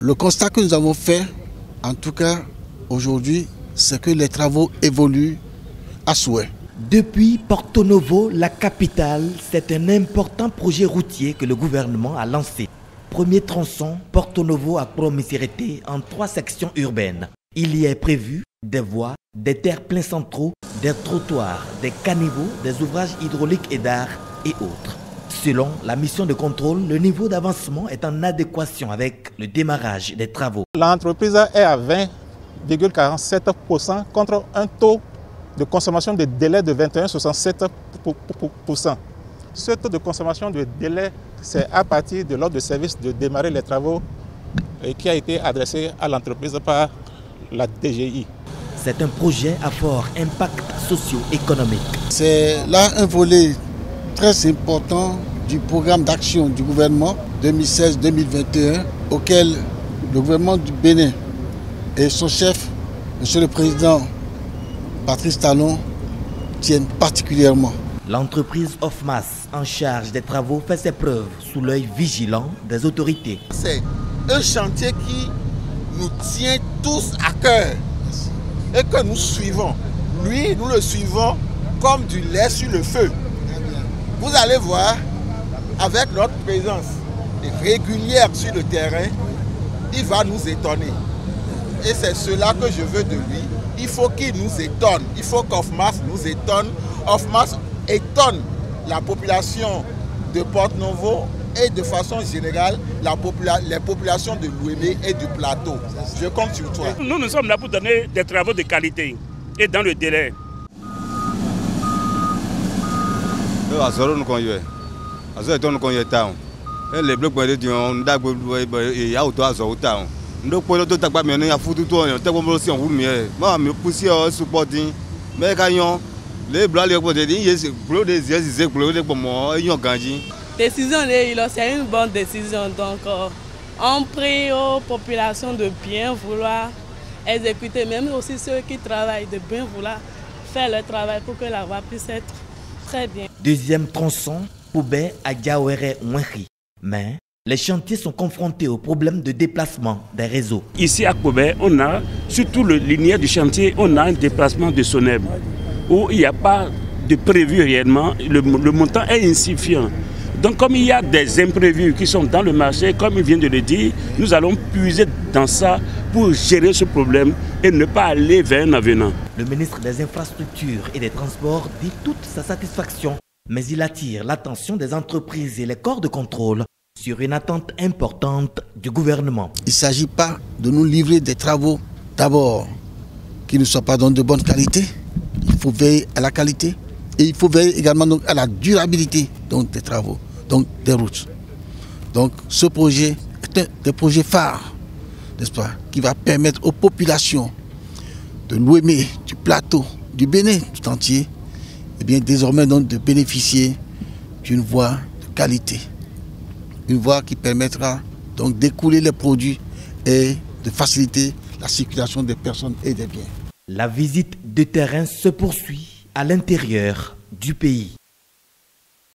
Le constat que nous avons fait, en tout cas aujourd'hui, c'est que les travaux évoluent à souhait. Depuis Porto Novo, la capitale, c'est un important projet routier que le gouvernement a lancé. Premier tronçon, Porto Novo à Promisirete en 3 sections urbaines. Il y est prévu des voies, des terre-pleins centraux, des trottoirs, des caniveaux, des ouvrages hydrauliques et d'art et autres. Selon la mission de contrôle, le niveau d'avancement est en adéquation avec le démarrage des travaux. L'entreprise est à 20,47% contre un taux de consommation de délai de 21,67%. Ce taux de consommation de délai, c'est à partir de l'ordre de service de démarrer les travaux qui a été adressé à l'entreprise par la DGI. C'est un projet à fort impact socio-économique. C'est là un volet très important du programme d'action du gouvernement 2016-2021 auquel le gouvernement du Bénin et son chef, Monsieur le Président Patrice Talon, tiennent particulièrement. L'entreprise Ofmas, en charge des travaux, fait ses preuves sous l'œil vigilant des autorités. C'est un chantier qui nous tient tous à cœur et que nous suivons. Lui, nous le suivons comme du lait sur le feu. Vous allez voir, avec notre présence régulière sur le terrain, il va nous étonner. Et c'est cela que je veux de lui. Il faut qu'il nous étonne. Il faut qu'Ofmas nous étonne. Ofmas étonne la population de Porto Novo et de façon générale les populations de Lomé et du plateau. Je compte sur toi. Nous sommes là pour donner des travaux de qualité et dans le délai. Les blocs décision, c'est une bonne décision. Donc, on prie aux populations de bien vouloir exécuter, même aussi ceux qui travaillent, de bien vouloir faire le travail pour que la voie puisse être très bien. Deuxième tronçon, Poubé à Diawere-Mouenri. Mais les chantiers sont confrontés aux problèmes de déplacement des réseaux. Ici à Poubé, on a, surtout le linéaire du chantier, on a un déplacement de SONEB où il n'y a pas de prévu réellement, le montant est insuffisant. Donc comme il y a des imprévus qui sont dans le marché, comme il vient de le dire, nous allons puiser dans ça pour gérer ce problème et ne pas aller vers un avenant. Le ministre des Infrastructures et des Transports dit toute sa satisfaction, mais il attire l'attention des entreprises et les corps de contrôle sur une attente importante du gouvernement. Il ne s'agit pas de nous livrer des travaux, d'abord, qui ne soient pas de bonne qualité. Il faut veiller à la qualité et il faut veiller également à la durabilité des travaux, donc des routes. Donc ce projet est un des projets phares, n'est-ce pas, qui va permettre aux populations de Lomé, du plateau, du Bénin tout entier, et bien désormais donc de bénéficier d'une voie de qualité. Une voie qui permettra donc d'écouler les produits et de faciliter la circulation des personnes et des biens. La visite de terrain se poursuit à l'intérieur du pays.